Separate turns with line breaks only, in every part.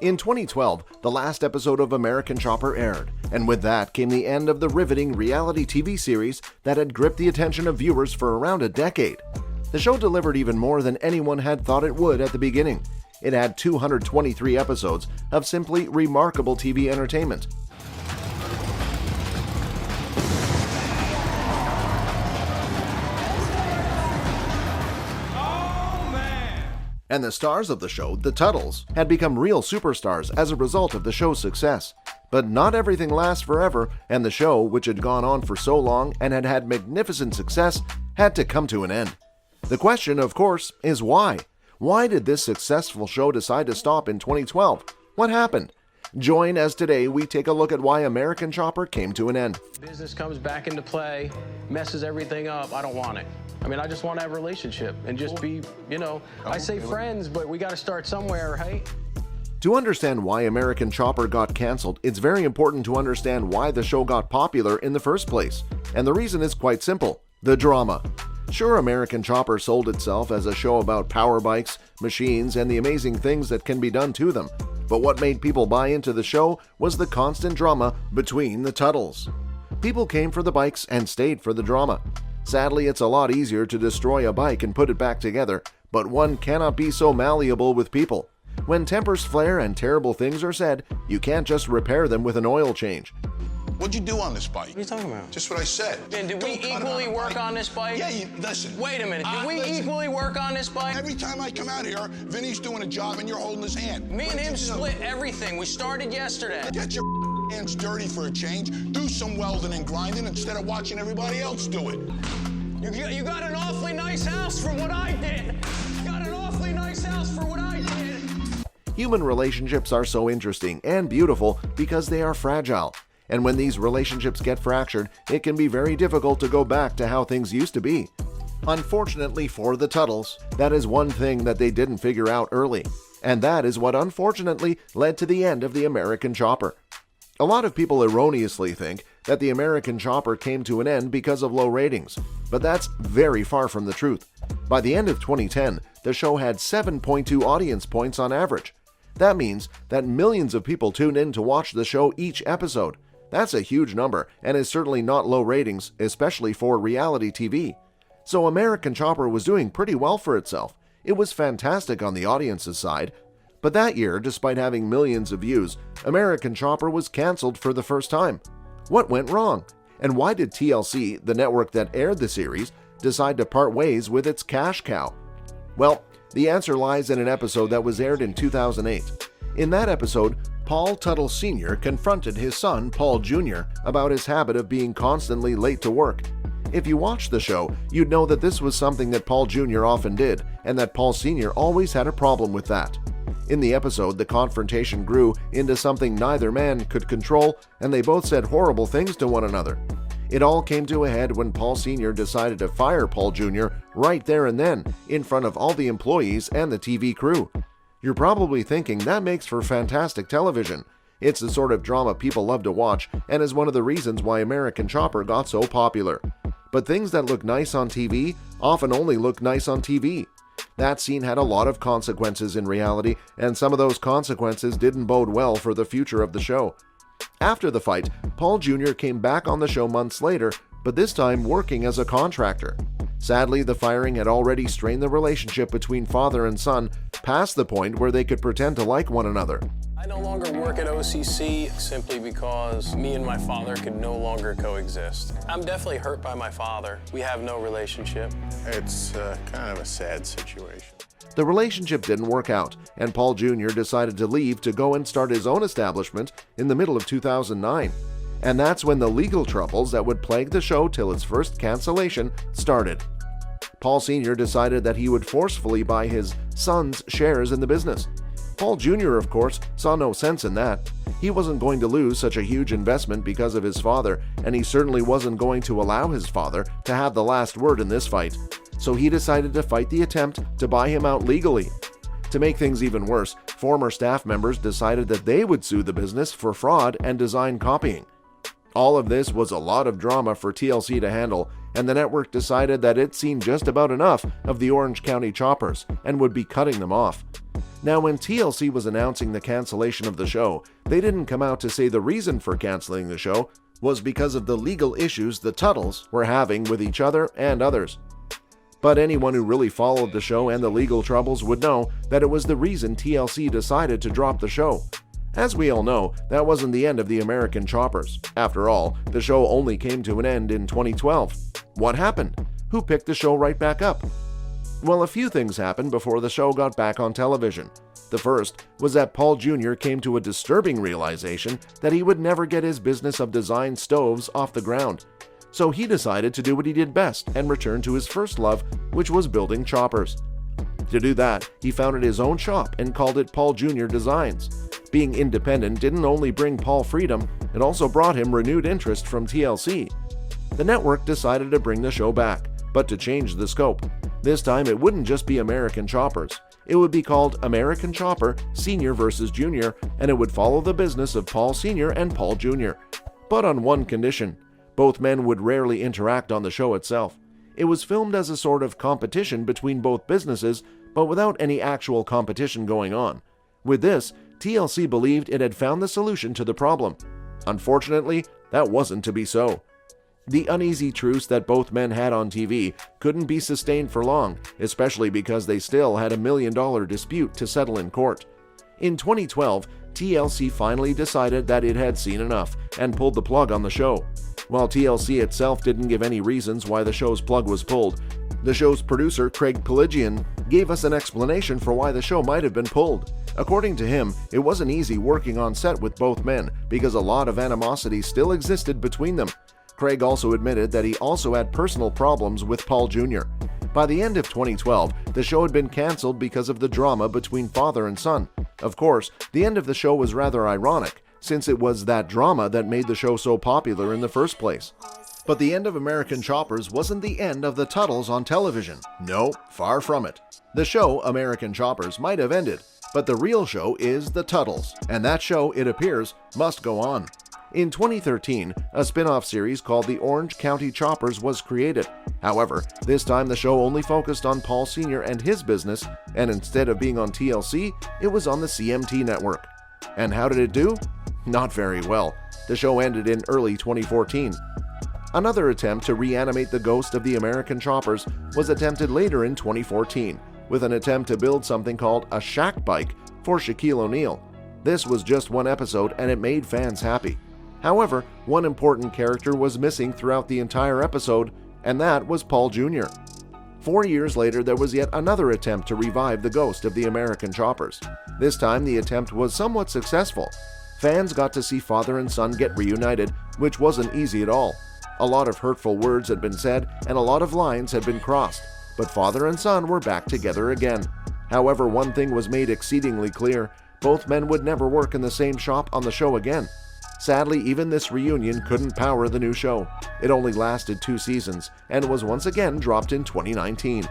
In 2012, the last episode of American Chopper aired, and with that came the end of the riveting reality TV series that had gripped the attention of viewers for around a decade. The show delivered even more than anyone had thought it would at the beginning. It had 223 episodes of simply remarkable TV entertainment. And the stars of the show, the Teutul's, had become real superstars as a result of the show's success. But not everything lasts forever, and the show, which had gone on for so long and had had magnificent success, had to come to an end. The question, of course, is why? Why did this successful show decide to stop in 2012? What happened? Join as today we take a look at why American Chopper came to an end.
Business comes back into play, messes everything up. I don't want it. I just want to have a relationship and just be, I say friends, but we got to start somewhere, right?
To understand why American Chopper got canceled, it's very important to understand why the show got popular in the first place. And the reason is quite simple: the drama. Sure, American Chopper sold itself as a show about power bikes, machines, and the amazing things that can be done to them. But what made people buy into the show was the constant drama between the Teutul's. People came for the bikes and stayed for the drama. Sadly, it's a lot easier to destroy a bike and put it back together, but one cannot be so malleable with people. When tempers flare and terrible things are said, you can't just repair them with an oil change.
What'd you do on this bike?
What are you talking about?
Just what I said.
And did we equally work on this bike?
Yeah, listen.
Wait a minute. Did we equally work on this bike?
Every time I come out here, Vinny's doing a job and you're holding his hand.
Me and him split everything. We started yesterday.
Get your hands dirty for a change. Do some welding and grinding instead of watching everybody else do it.
You got an awfully nice house for what I did. You got an awfully nice house for what I did.
Human relationships are so interesting and beautiful because they are fragile. And when these relationships get fractured, it can be very difficult to go back to how things used to be. Unfortunately for the Teutul's, that is one thing that they didn't figure out early. And that is what unfortunately led to the end of the American Chopper. A lot of people erroneously think that the American Chopper came to an end because of low ratings, but that's very far from the truth. By the end of 2010, the show had 7.2 audience points on average. That means that millions of people tuned in to watch the show each episode. That's a huge number and is certainly not low ratings, especially for reality TV. So American Chopper was doing pretty well for itself. It was fantastic on the audience's side. But that year, despite having millions of views, American Chopper was canceled for the first time. What went wrong? And why did TLC, the network that aired the series, decide to part ways with its cash cow? Well, the answer lies in an episode that was aired in 2008. In that episode, Paul Teutul Sr. confronted his son, Paul Jr., about his habit of being constantly late to work. If you watched the show, you'd know that this was something that Paul Jr. often did, and that Paul Sr. always had a problem with that. In the episode, the confrontation grew into something neither man could control, and they both said horrible things to one another. It all came to a head when Paul Sr. decided to fire Paul Jr. right there and then, in front of all the employees and the TV crew. You're probably thinking that makes for fantastic television. It's the sort of drama people love to watch and is one of the reasons why American Chopper got so popular. But things that look nice on TV often only look nice on TV. That scene had a lot of consequences in reality, and some of those consequences didn't bode well for the future of the show. After the fight, Paul Jr. came back on the show months later, but this time working as a contractor. Sadly, the firing had already strained the relationship between father and son past the point where they could pretend to like one another.
I no longer work at OCC simply because me and my father could no longer coexist. I'm definitely hurt by my father. We have no relationship.
It's kind of a sad situation.
The relationship didn't work out, and Paul Jr. decided to leave to go and start his own establishment in the middle of 2009. And that's when the legal troubles that would plague the show till its first cancellation started. Paul Sr. decided that he would forcefully buy his son's shares in the business. Paul Jr., of course, saw no sense in that. He wasn't going to lose such a huge investment because of his father, and he certainly wasn't going to allow his father to have the last word in this fight. So he decided to fight the attempt to buy him out legally. To make things even worse, former staff members decided that they would sue the business for fraud and design copying. All of this was a lot of drama for TLC to handle, and the network decided that it'd seen just about enough of the Orange County Choppers and would be cutting them off. Now, when TLC was announcing the cancellation of the show, they didn't come out to say the reason for canceling the show was because of the legal issues the Tuttles were having with each other and others. But anyone who really followed the show and the legal troubles would know that it was the reason TLC decided to drop the show. As we all know, that wasn't the end of the American Choppers. After all, the show only came to an end in 2012. What happened? Who picked the show right back up? Well, a few things happened before the show got back on television. The first was that Paul Jr. came to a disturbing realization that he would never get his business of design stoves off the ground. So he decided to do what he did best and return to his first love, which was building choppers. To do that, he founded his own shop and called it Paul Jr. Designs. Being independent didn't only bring Paul freedom, it also brought him renewed interest from TLC. The network decided to bring the show back, but to change the scope. This time it wouldn't just be American Choppers. It would be called American Chopper Senior vs. Junior, and it would follow the business of Paul Sr. and Paul Jr. But on one condition: both men would rarely interact on the show itself. It was filmed as a sort of competition between both businesses, but without any actual competition going on. With this, TLC believed it had found the solution to the problem. Unfortunately, that wasn't to be so. The uneasy truce that both men had on TV couldn't be sustained for long, especially because they still had $1 million dispute to settle in court. In 2012, TLC finally decided that it had seen enough and pulled the plug on the show. While TLC itself didn't give any reasons why the show's plug was pulled, the show's producer, Craig Piligian, gave us an explanation for why the show might have been pulled. According to him, it wasn't easy working on set with both men because a lot of animosity still existed between them. Craig also admitted that he also had personal problems with Paul Jr. By the end of 2012, the show had been canceled because of the drama between father and son. Of course, the end of the show was rather ironic, since it was that drama that made the show so popular in the first place. But the end of American Choppers wasn't the end of the Tuttles on television. No, far from it. The show, American Choppers, might have ended, but the real show is the Tuttles, and that show, it appears, must go on. In 2013, a spin-off series called The Orange County Choppers was created. However, this time the show only focused on Paul Sr. and his business, and instead of being on TLC, it was on the CMT network. And how did it do? Not very well. The show ended in early 2014. Another attempt to reanimate the ghost of the American Choppers was attempted later in 2014, with an attempt to build something called a Shaq bike for Shaquille O'Neal. This was just one episode and it made fans happy. However, one important character was missing throughout the entire episode, and that was Paul Jr. 4 years later, there was yet another attempt to revive the ghost of the American Choppers. This time, the attempt was somewhat successful. Fans got to see father and son get reunited, which wasn't easy at all. A lot of hurtful words had been said, and a lot of lines had been crossed, but father and son were back together again. However, one thing was made exceedingly clear: both men would never work in the same shop on the show again. Sadly, even this reunion couldn't power the new show. It only lasted 2 seasons and was once again dropped in 2019.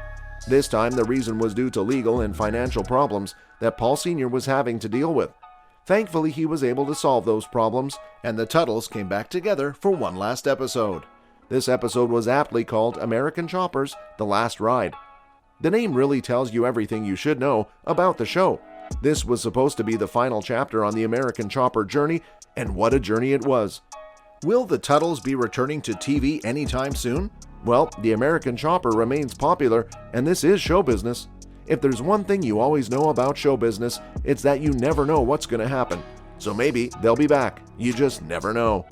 This time, the reason was due to legal and financial problems that Paul Sr. was having to deal with. Thankfully, he was able to solve those problems, and the Tuttles came back together for one last episode. This episode was aptly called American Choppers: The Last Ride. The name really tells you everything you should know about the show. This was supposed to be the final chapter on the American Chopper journey, and what a journey it was. Will the Tuttles be returning to TV anytime soon? Well, the American Chopper remains popular, and this is show business. If there's one thing you always know about show business, it's that you never know what's going to happen. So maybe they'll be back. You just never know.